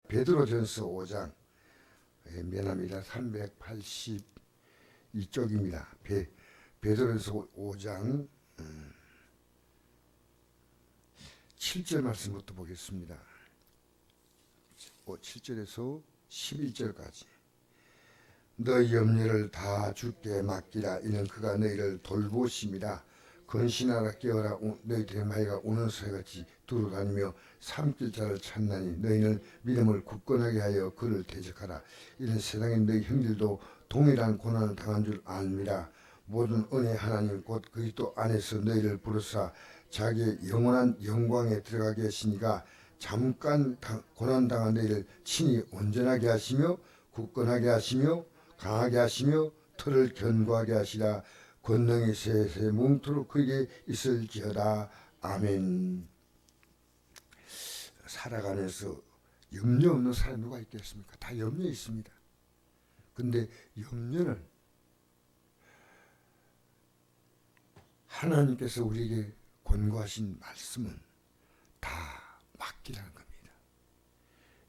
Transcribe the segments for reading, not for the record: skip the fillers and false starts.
베드로전서 5장 미안합니다. 382쪽입니다. 베드로전서 5장 7절 말씀부터 보겠습니다. 7절에서 11절까지. 너희 염려를 다 주께 맡기라. 이는 그가 너희를 돌보심이라. 근신하라 깨어라. 너희들의 마이가 우는 소리같이 두루다니며 삼킬 자를 찾나니 너희는 믿음을 굳건하게 하여 그를 대적하라. 이는 세상에 너희 형들도 동일한 고난을 당한 줄 압니다. 모든 은혜 하나님 곧 그리스도 안에서 너희를 부르사 자기의 영원한 영광에 들어가게 하시니가 잠깐 고난당한 너희를 친히 온전하게 하시며 굳건하게 하시며 강하게 하시며 털을 견고하게 하시라. 권능이 세세 뭉토록 그에게 있을지어다. 아멘. 살아가면서 염려 없는 사람이 누가 있겠습니까? 다 염려 있습니다. 근데 염려는 하나님께서 우리에게 권고하신 말씀은 다 맡기라는 겁니다.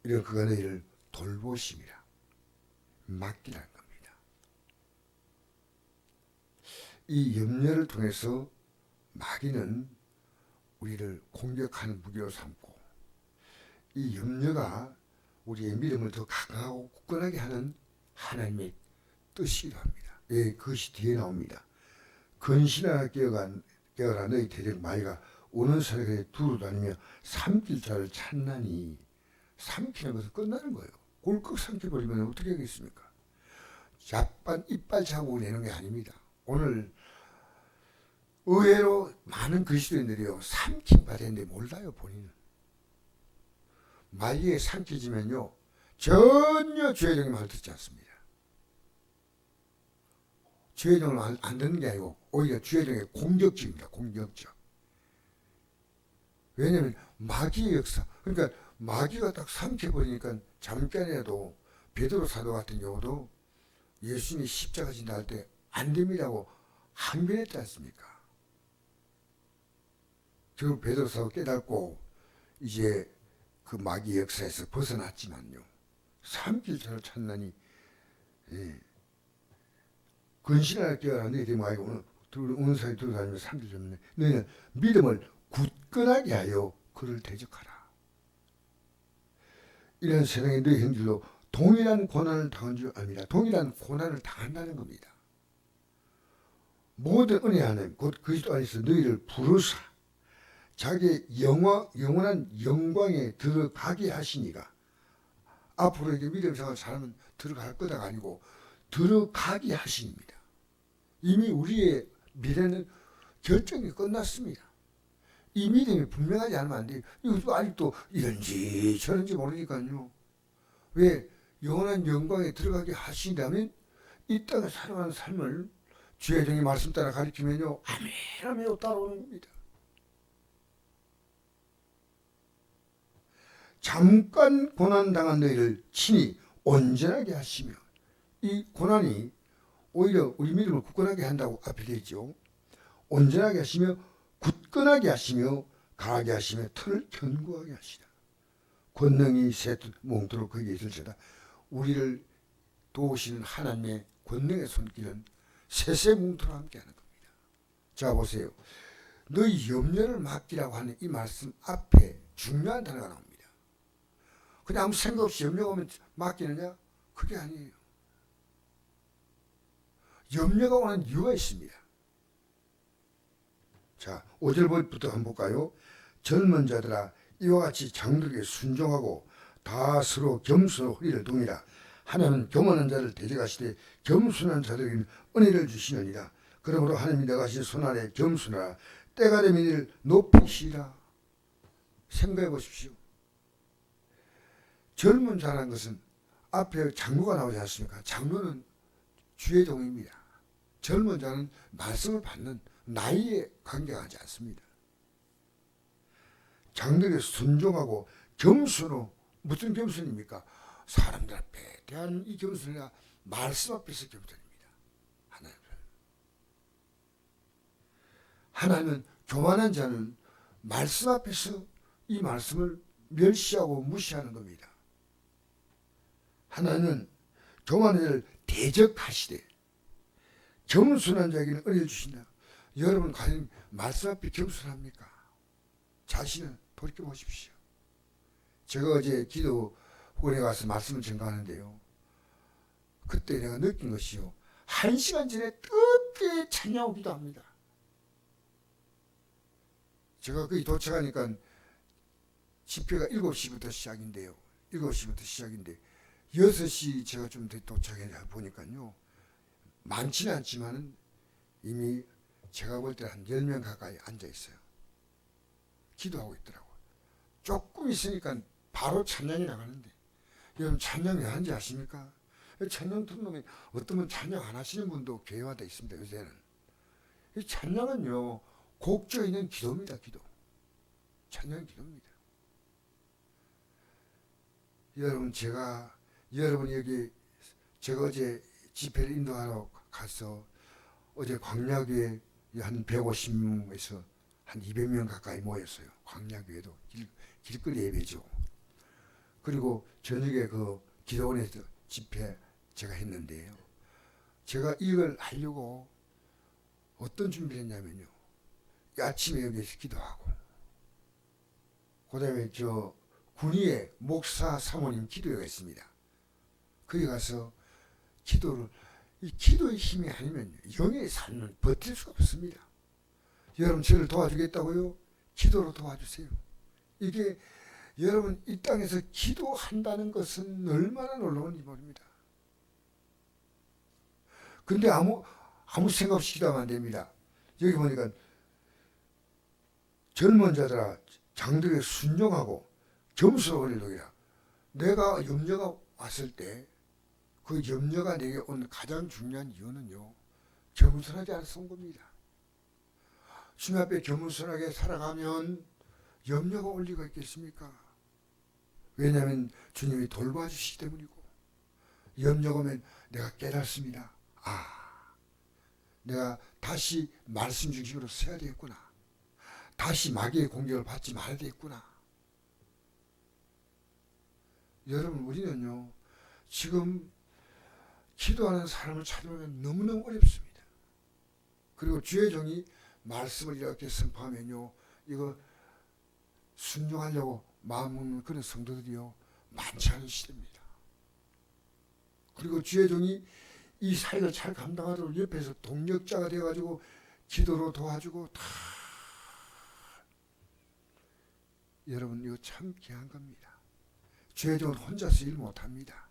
이런 그가 너희를 돌보심이라. 맡기라는 겁니다. 이 염려를 통해서 마귀는 우리를 공격하는 무기로 삼고, 이 염려가 우리의 믿음을 더 강하고 굳건하게 하는 하나님의 뜻이기도 합니다. 예, 그것이 뒤에 나옵니다. 근신하라 깨어라. 너희 대적 마귀가 우는 소리에 두루다니며 삼킬 자를 찾나니. 삼키는 것은 끝나는 거예요. 꼴꺽 삼켜버리면 어떻게 하겠습니까? 이빨 자국을 내는 게 아닙니다. 오늘 의외로 많은 그리스도인들이요 삼킴 받았는데 몰라요. 본인은 마귀에 삼켜지면요 전혀 주의종의 말을 듣지 않습니다. 주의종을 안 듣는 게 아니고 오히려 주의종의 공격적입니다. 공격적. 왜냐하면 마귀의 역사, 그러니까 마귀가 딱 삼켜버리니까 잠깐이라도 베드로 사도 같은 경우도 예수님이 십자가 진다 할 때 안 됩니다고 항변했지 않습니까? 결국 베드로 사도 깨닫고 이제 그 마귀 역사에서 벗어났지만요. 삼킬 자를 찾나니. 예. 근신하라 깨어라. 너희들이 마귀가 우는 사이 들어다니며 삼킬 자는 너희는 믿음을 굳건하게 하여 그를 대적하라. 이런 세상에 너희 형들도 동일한 고난을 당한 줄 압니다. 동일한 고난을 당한다는 겁니다. 모든 은혜 하나님 곧 그리스도 안에서 너희를 부르사 자기의 영원한 영광에 들어가게 하시니가. 앞으로 이제 믿음 생활 사람은 들어갈 거다가 아니고 들어가게 하십니다. 이미 우리의 미래는 결정이 끝났습니다. 이 믿음이 분명하지 않으면 안 돼요. 이것도 아직도 이런지 저런지 모르니까요. 왜? 영원한 영광에 들어가게 하신다면 이 땅에 살아가는 삶을 주의 종의 말씀 따라 가르치면요 아멘 하며 따라오는 겁니다. 잠깐 고난당한 너희를 친히 온전하게 하시며, 이 고난이 오히려 우리 믿음을 굳건하게 한다고 앞에 되어 있죠. 온전하게 하시며 굳건하게 하시며 강하게 하시며 털을 견고하게 하시라. 권능이 새듯 몽도록 거기에 있을지어다. 우리를 도우시는 하나님의 권능의 손길은 세세뭉토록 함께하는 겁니다. 자 보세요. 너희 염려를 맡기라고 하는 이 말씀 앞에 중요한 단어가 나옵니다. 그냥 아무 생각 없이 염려가 오면 맡기느냐? 그게 아니에요. 염려가 오는 이유가 있습니다. 자 5절부터 한번 볼까요? 젊은 자들아 이와 같이 장들에게 순종하고 다 서로 겸손으로 허리를 동이라. 하나님은 교만한 자를 대적하시되 겸손한 자들에게는 은혜를 주시느니라. 그러므로 하나님이 내가 하신 손안에 겸손하라. 때가 되면 이를 높이시라. 생각해 보십시오. 젊은 자라는 것은 앞에 장로가 나오지 않습니까? 장로는 주의 종입니다. 젊은 자는 말씀을 받는 나이에 관계하지 않습니다. 장들에게 순종하고 겸손으로. 무슨 겸손입니까? 사람들 앞에 대한 이 겸손이 말씀 앞에서 겸손입니다. 하나님은 교만한 자는 말씀 앞에서 이 말씀을 멸시하고 무시하는 겁니다. 하나는 교만을 대적하시되 겸손한 자에게는 은혜를 주신다. 여러분 과연 말씀 앞에 겸손합니까? 자신을 돌이켜보십시오. 제가 어제 기도원에 가서 말씀을 전가하는데요. 그때 내가 느낀 것이요. 1시간 전에 뜨겁게 찬양하고 기도합니다. 제가 거기 도착하니까 집회가 7시부터 시작인데요. 7시부터 시작인데 6시 제가 좀 도착해 보니까요. 많지는 않지만은 이미 제가 볼 때 한 10명 가까이 앉아 있어요. 기도하고 있더라고요. 조금 있으니까 바로 찬양이 나가는데 여러분 찬양 왜 하는지 아십니까? 찬양 듣는 놈이 어떤 분 찬양 안 하시는 분도 교회화되어 있습니다. 요새는. 이 찬양은요. 곡조 있는 기도입니다. 기도. 찬양은 기도입니다. 여러분 여러분 여기 제가 어제 집회를 인도하러 가서 어제 광야교회 한 150명에서 한 200명 가까이 모였어요. 광야교회도 길거리 예배죠. 그리고 저녁에 그 기도원에서 집회 제가 했는데요. 제가 이걸 하려고 어떤 준비를 했냐면요. 아침에 여기서 기도하고 그 다음에 저 군위에 목사 사모님 기도회가 있습니다. 거기 가서 이 기도의 힘이 아니면 영의 삶은 버틸 수가 없습니다. 여러분 저를 도와주겠다고요? 기도로 도와주세요. 이게 여러분 이 땅에서 기도한다는 것은 얼마나 놀라운지 모릅니다. 근데 아무 생각 없이 기도하면 안 됩니다. 여기 보니까 젊은 자들아 장들에게 순종하고 겸손하리라. 내가 염려가 왔을 때 그 염려가 내게 온 가장 중요한 이유는요. 겸손하지 않아서 온 겁니다. 주님 앞에 겸손하게 살아가면 염려가 올 리가 있겠습니까? 왜냐하면 주님이 돌봐주시기 때문이고 염려가 오면 내가 깨닫습니다. 내가 다시 말씀 중심으로 서야 되겠구나. 다시 마귀의 공격을 받지 말아야 되겠구나. 여러분 우리는요. 지금 기도하는 사람을 찾으면 너무너무 어렵습니다. 그리고 주의 종이 말씀을 이렇게 선포하면요. 이거 순종하려고 마음먹는 그런 성도들이요. 많지 않은 시대입니다. 그리고 주의 종이 이 사역을 잘 감당하도록 옆에서 동력자가 되어가지고 기도로 도와주고 다 여러분 이거 참 귀한 겁니다. 주의 종은 혼자서 일 못합니다.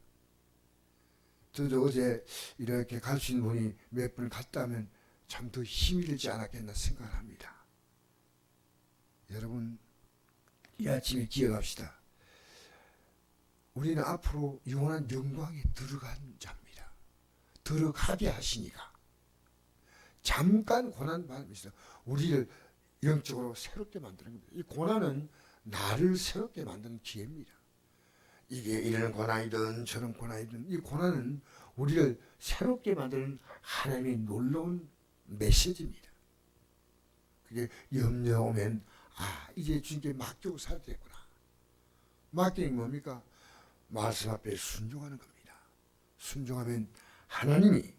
저도 어제 이렇게 갈 수 있는 분이 몇 분 갔다면 참 더 힘이 들지 않았겠나 생각을 합니다. 여러분 이 아침에 기억합시다. 우리는 앞으로 영원한 영광에 들어간 자입니다. 들어가게 하시니까 잠깐 고난 받으면서 우리를 영적으로 새롭게 만드는 겁니다. 이 고난은 나를 새롭게 만드는 기회입니다. 이게 이런 고난이든 저런 고난이든 이 고난은 우리를 새롭게 만드는 하나님의 놀라운 메시지입니다. 그게 염려 오면 이제 주님께 맡기고 살아야 되겠구나. 맡기는 게 뭡니까? 말씀 앞에 순종하는 겁니다. 순종하면 하나님이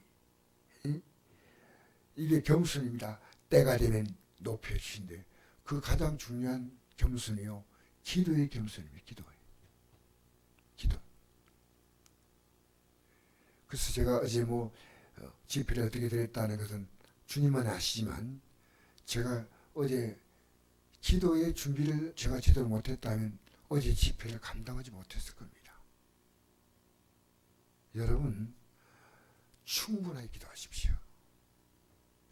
이게 겸손입니다. 때가 되면 높여주신데 그 가장 중요한 겸손이요. 기도의 겸손입니다. 기도. 그래서 제가 어제 집회를 어떻게 드렸다는 것은 주님만 아시지만 제가 어제 기도의 준비를 제가 제대로 못했다면 어제 집회를 감당하지 못했을 겁니다. 여러분 충분하게 기도하십시오.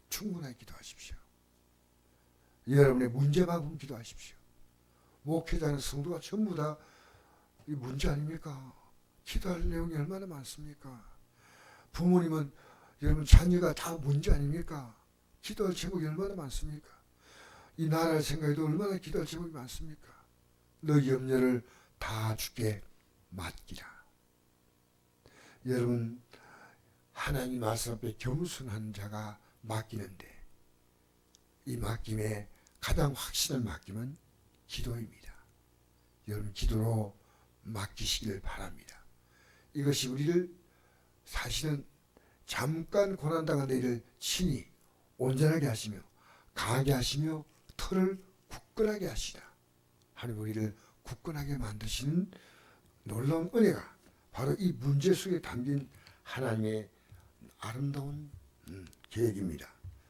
충분하게 기도하십시오. 여러분의 문제만큼 기도하십시오. 목회자는 성도가 전부 다 이 문제 아닙니까? 기도할 내용이 얼마나 많습니까? 부모님은 여러분 자녀가 다 문제 아닙니까? 기도할 제목이 얼마나 많습니까? 이 나라를 생각해도 얼마나 기도할 제목이 많습니까? 너희 염려를 다 주께 맡기라. 여러분 하나님 말씀 앞에 겸손한 자가 맡기는데 이 맡김의 가장 확실한 맡김은 기도입니다. 여러분 기도로 맡기시길 바랍니다. 이것이 우리를 사실은 잠깐 고난당한 너희를 친히 온전하게 하시며 강하게 하시며 털을 굳건하게 하시라. 하나님 우리를 굳건하게 만드시는 놀라운 은혜가 바로 이 문제 속에 담긴 하나님의 아름다운 계획입니다.